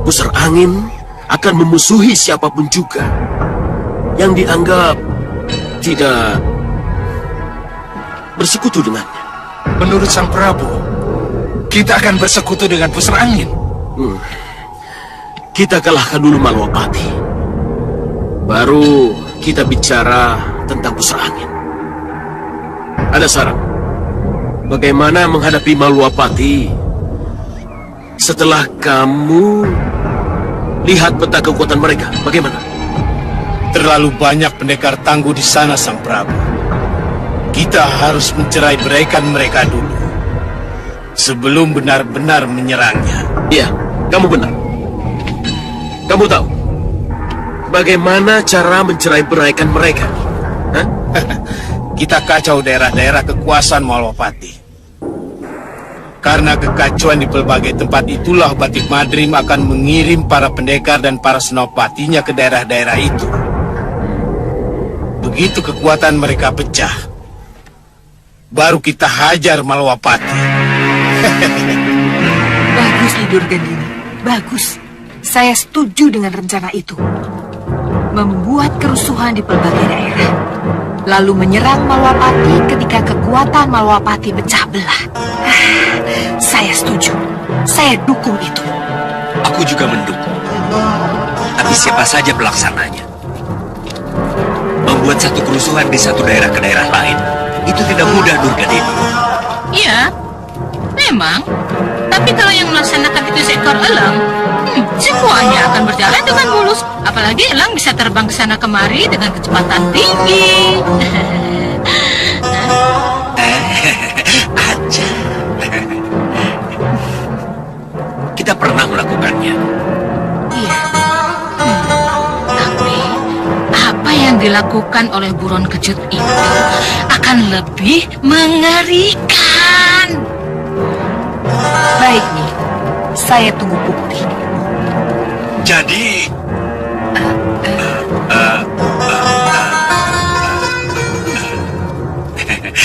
Pusar Angin akan memusuhi siapapun juga yang dianggap tidak bersekutu dengannya. Menurut Sang Prabu, kita akan bersekutu dengan Pusar Angin. Kita kalahkan dulu Malwapati. Baru kita bicara tentang Pusar Angin. Ada saran. Bagaimana menghadapi Malwapati setelah kamu lihat peta kekuatan mereka? Bagaimana? Terlalu banyak pendekar tangguh di sana, Sang Prabu. Kita harus mencerai beraikan mereka dulu sebelum benar-benar menyerangnya. Iya, kamu benar. Kamu tahu bagaimana cara mencerai beraikan mereka? Kita kacau daerah-daerah kekuasaan Malwapati. Karena kekacauan di berbagai tempat itulah Batik Madrim akan mengirim para pendekar dan para senopatinya ke daerah-daerah itu. Begitu kekuatan mereka pecah, baru kita hajar Malwapati. Bagus, Durgandini. Bagus. Saya setuju dengan rencana itu. Membuat kerusuhan di berbagai daerah. Lalu menyerang Malwapati ketika kekuatan Malwapati pecah belah. Saya setuju. Saya dukung itu. Aku juga mendukung. Tapi siapa saja pelaksananya? Membuat satu kerusuhan di satu daerah ke daerah lain, itu tidak mudah, Durgadini. Iya, memang. Tapi kalau yang melaksanakan itu seekor elang, semuanya akan berjalan dengan mulus. Apalagi elang bisa terbang ke sana kemari dengan kecepatan tinggi. Aja. Kita pernah melakukannya. Iya. Tapi apa yang dilakukan oleh buron kejut itu akan lebih mengerikan. Baik, Nyi. Saya tunggu bukti. Jadi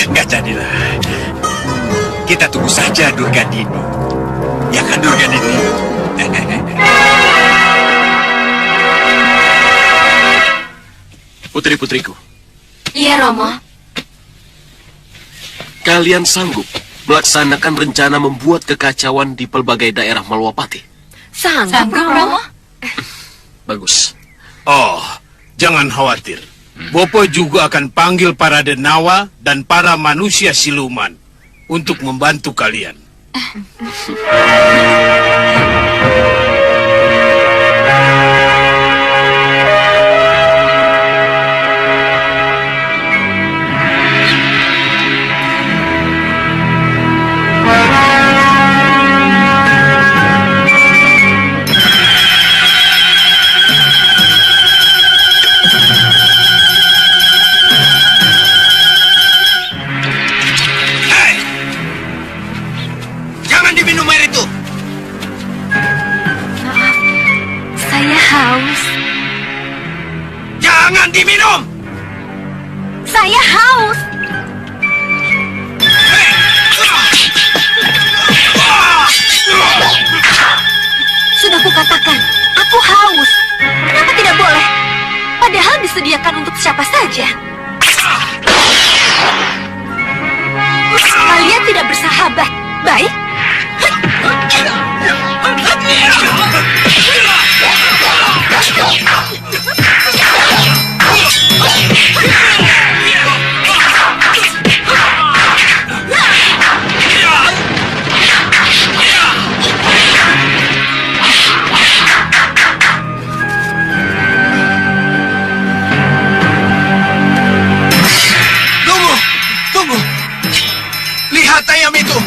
nggak jadilah. Kita tunggu saja Durgandini. Ya kan Durgandini? Putri-putriku, Iya, Romo. kalian sanggup melaksanakan rencana membuat kekacauan di pelbagai daerah Malwapati? Sanggup, Romo. Bagus. Oh, jangan khawatir. Bopo juga akan panggil para denawa dan para manusia siluman untuk membantu kalian. Jangan diminum air itu. Maaf, saya haus. Jangan diminum. Saya haus. Sudah kukatakan, aku haus. Kenapa tidak boleh? Padahal disediakan untuk siapa saja. Kalian tidak bersahabat. Baik. Tunggu, tunggu. Lihat ayam itu.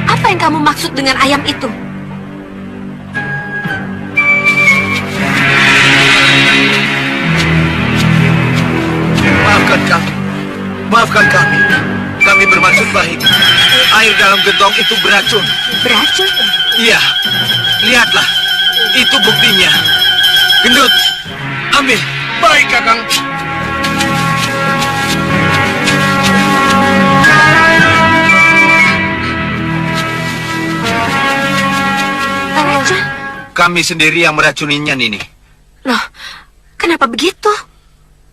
Apa yang kamu maksud dengan ayam itu? Maafkan kami. Maafkan kami. Kami bermaksud baik. Air dalam gentong itu beracun. Beracun? Iya. Lihatlah. Itu buktinya. Gendut. Ambil. Baik, Kakang. Beracun? Kami sendiri yang meracuninya, Nini. Loh, kenapa begitu?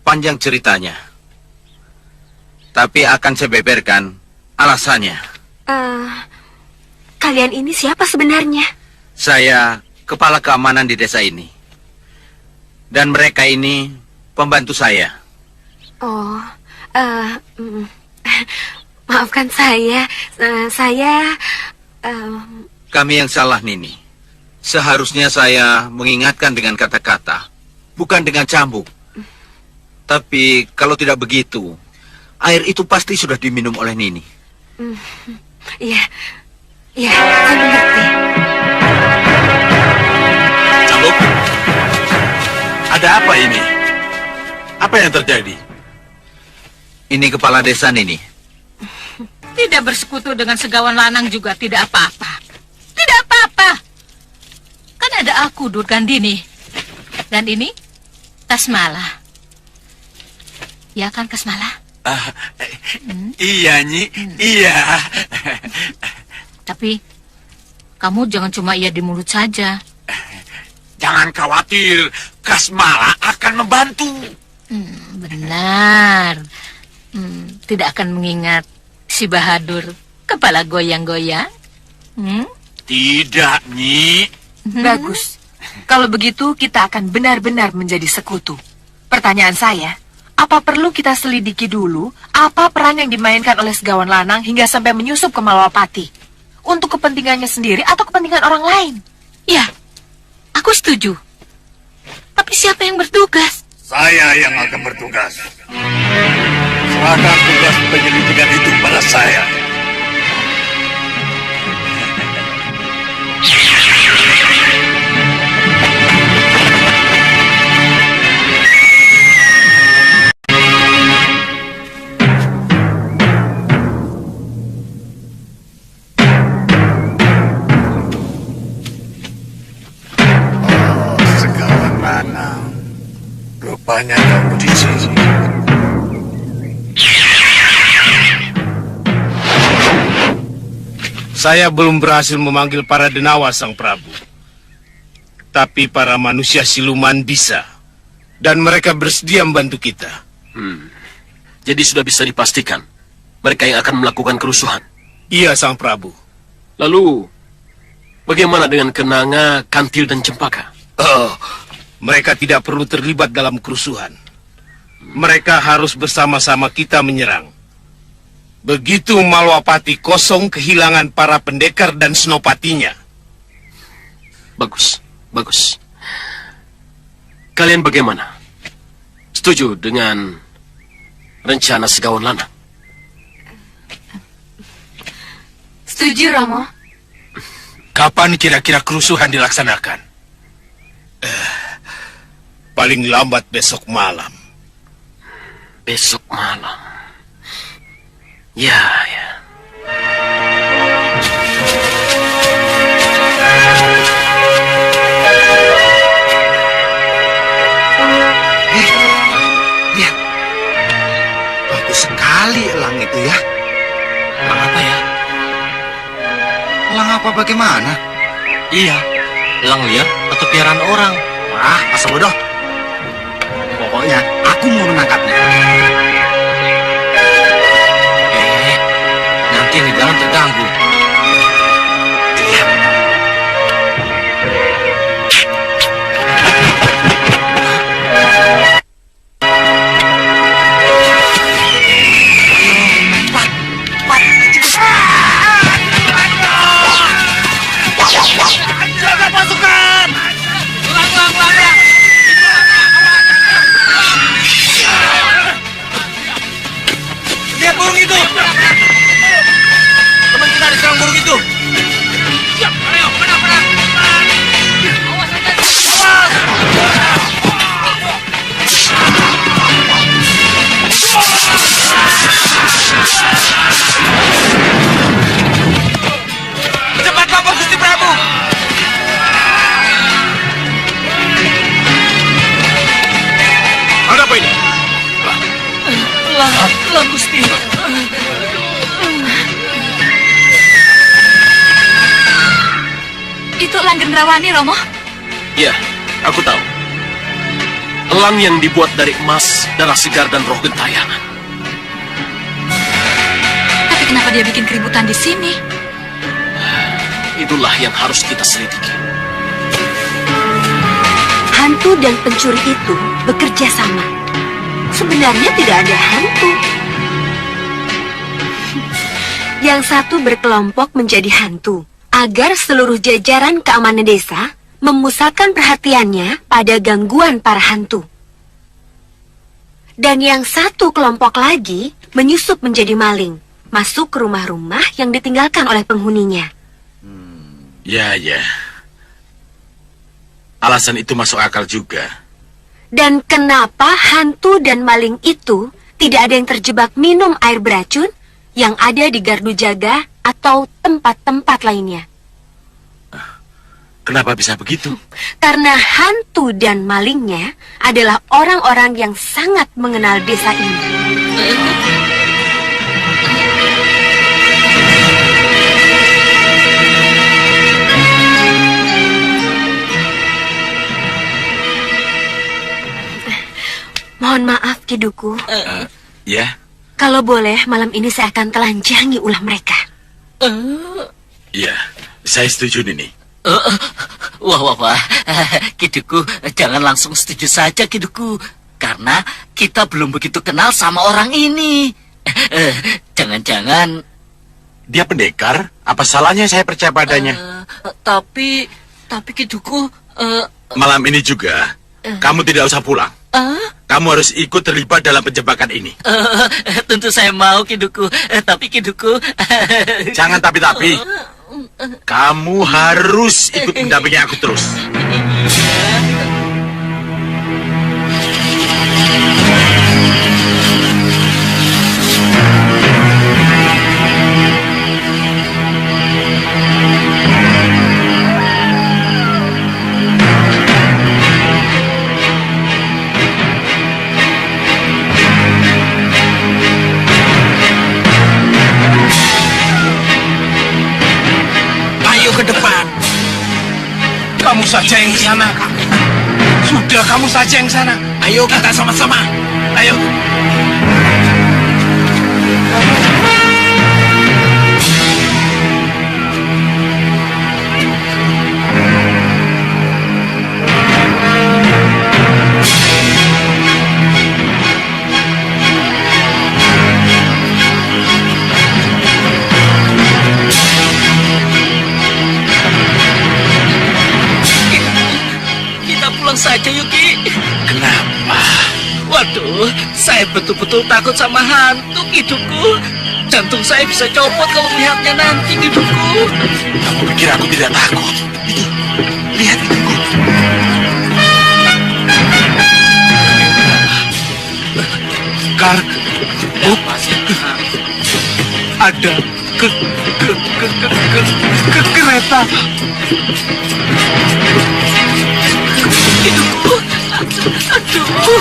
Panjang ceritanya. Tapi akan saya beberkan alasannya. Kalian ini siapa sebenarnya? Saya kepala keamanan di desa ini. Dan mereka ini pembantu saya. Oh, maafkan saya. Kami yang salah, Nini. Seharusnya saya mengingatkan dengan kata-kata, bukan dengan cambuk. Tapi kalau tidak begitu, air itu pasti sudah diminum oleh Nini. Iya, iya, saya mengerti. Cambuk, ada apa ini? Apa yang terjadi? Ini kepala desa, Nini. Tidak bersekutu dengan segawan lanang juga tidak apa-apa. Tidak apa-apa. Kan ada aku, Durgandini. Dan ini Kasmala. Ya kan, Kasmala? Iya, Nyi. Iya. Tapi kamu jangan cuma iya di mulut saja. Jangan khawatir. Kasmala akan membantu. Benar. Tidak akan mengingat si Bahadur, kepala goyang-goyang. Tidak, Nyi. Bagus. Kalau begitu kita akan benar-benar menjadi sekutu. Pertanyaan saya, apa perlu kita selidiki dulu apa peran yang dimainkan oleh Segawan Lanang hingga sampai menyusup ke Malwapati? Untuk kepentingannya sendiri atau kepentingan orang lain? Ya, aku setuju. Tapi siapa yang bertugas? Saya yang akan bertugas. Serahkan tugas penyelidikan itu pada saya. Rupanya kamu di sini. Saya belum berhasil memanggil para denawa, Sang Prabu. Tapi para manusia siluman bisa. Dan mereka bersedia membantu kita. Jadi sudah bisa dipastikan mereka yang akan melakukan kerusuhan. Iya, Sang Prabu. Lalu, bagaimana dengan Kenanga, Kantil, dan Cempaka? Mereka tidak perlu terlibat dalam kerusuhan. Mereka harus bersama-sama kita menyerang. Begitu Malwapati kosong, kehilangan para pendekar dan senopatinya. Bagus, bagus. Kalian bagaimana? Setuju dengan rencana Segawan Lanang? Setuju, Romo. Kapan kira-kira kerusuhan dilaksanakan? Paling lambat besok malam. Besok malam. Ya. Lihat. Bagus sekali elang itu ya. Elang apa ya? Elang apa bagaimana? Iya, elang liar atau piaraan orang? Masa bodoh. Pokoknya aku mau menangkapnya. Nanti yang di dalam terganggu. Jaga pasukan! Lihat burung itu! Teman kita diserang burung itu! Siap, ayo, menang! Awas aja! Cepat lapor Gusti Prabu! Ada apa ini? Lah, Gusti. Itu elang Gendrawani, Romo. Ya, aku tahu. Elang yang dibuat dari emas, darah segar, dan roh gentayangan. Tapi kenapa dia bikin keributan di sini? Itulah yang harus kita selidiki. Hantu dan pencuri itu bekerja sama. Sebenarnya tidak ada hantu. Yang satu berkelompok menjadi hantu, agar seluruh jajaran keamanan desa memusatkan perhatiannya pada gangguan para hantu. Dan yang satu kelompok lagi menyusup menjadi maling, masuk ke rumah-rumah yang ditinggalkan oleh penghuninya. Ya. Alasan itu masuk akal juga. Dan kenapa hantu dan maling itu tidak ada yang terjebak minum air beracun yang ada di gardu jaga atau tempat-tempat lainnya? Kenapa bisa begitu? Karena hantu dan malingnya adalah orang-orang yang sangat mengenal desa ini. Mohon maaf, Kiduku. Ya? Kalau boleh, malam ini saya akan telanjangi ulah mereka. Ya, saya setuju, Nini. Wah. Kiduku, jangan langsung setuju saja, Kiduku. Karena kita belum begitu kenal sama orang ini. Jangan-jangan... Dia pendekar? Apa salahnya saya percaya padanya? Tapi Kiduku... Malam ini juga, kamu tidak usah pulang. Kamu harus ikut terlibat dalam penjebakan ini. Tentu saya mau, Kiduku. Tapi Kiduku... Jangan tapi-tapi. Kamu harus ikut mendampingi aku terus. Ke depan. Kamu saja yang ke sana. Sudah, kamu saja yang sana. Ayo kita sama-sama. Ayo. Pulang saja, Yuki. Kenapa? Waduh, saya betul-betul takut sama hantu, Kiduku. Jantung saya bisa copot kalau melihatnya nanti, Kiduku. Kamu pikir aku tidak takut? Itu, lihat itu. Ada kereta. Hidupku, aduh.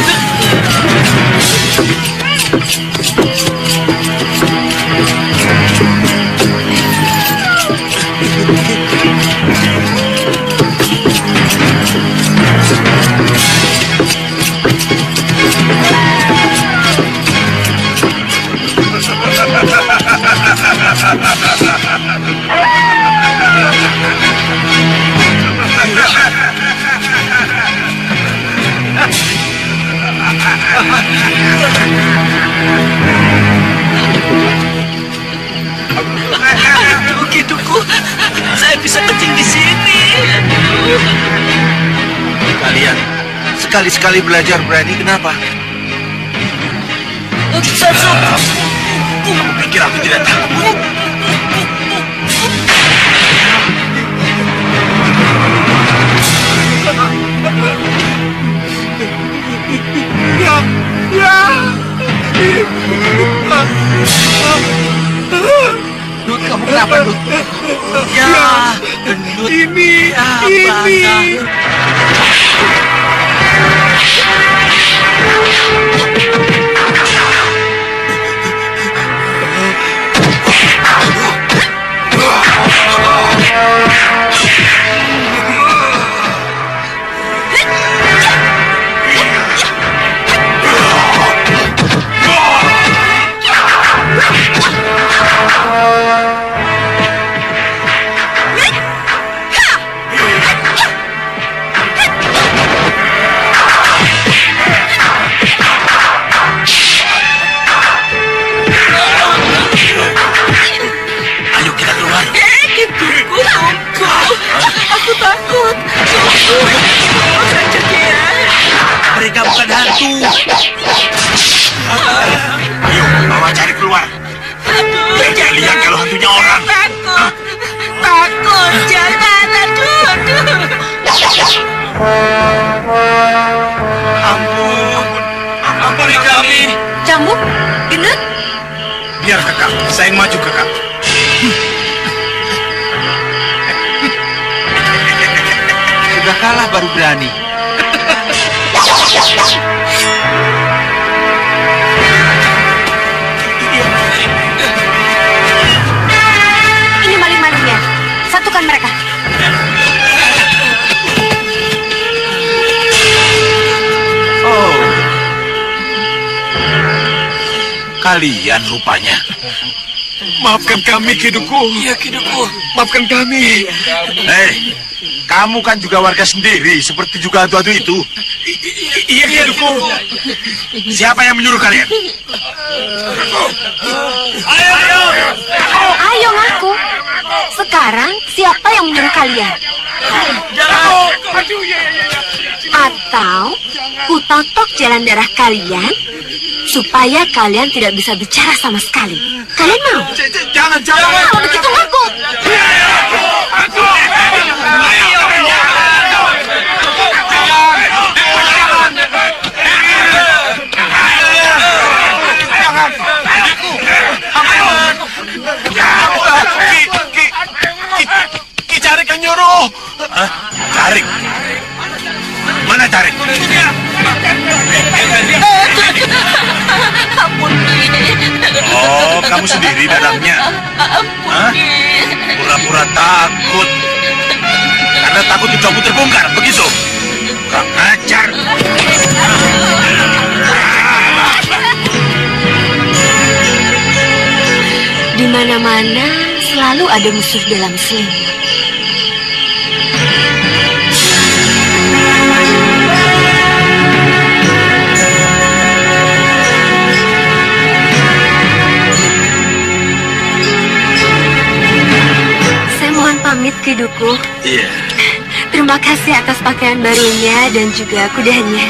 Aduh, hidupku, saya bisa kencing di sini. Kalian sekali-sekali belajar berani, kenapa? Kamu pikir aku tidak takut? Dut, kamu kenapa, Dut? Ya, gendut. Ini. Mereka bukan hantu. Ayo, bawa cari keluar. Jangan lihat kalau hantunya orang. Takut, jangan, aduh. Ampuni kami. Cambuk, gendut. Biar kakak, saya yang maju kakak. Sudah kalah baru berani. Ini maling-malingnya. Satukan mereka. Oh, kalian rupanya. Maafkan kami, Kiduku. Iya, Kiduku. Maafkan kami. Hei, kamu kan juga warga sendiri, seperti juga hantu-hantu itu. Iya, Kiduku. Siapa yang menyuruh kalian? Ayo ngaku. Sekarang siapa yang menyuruh kalian? Atau Aku totok jalan darah kalian supaya kalian tidak bisa bicara sama sekali. Kalian mau? Jangan. Mau begitu aku. Ki Carik yang nyuruh. Carik? Mana Carik? Ampun, Oh, kamu sendiri datangnya? Pura-pura takut. Karena takut hidupmu terbongkar, begitu? Kurang ajar. Di mana-mana selalu ada musuh dalam selimut. Saya mohon pamit, Kiduku. Iya. Terima kasih atas pakaian barunya dan juga kudanya.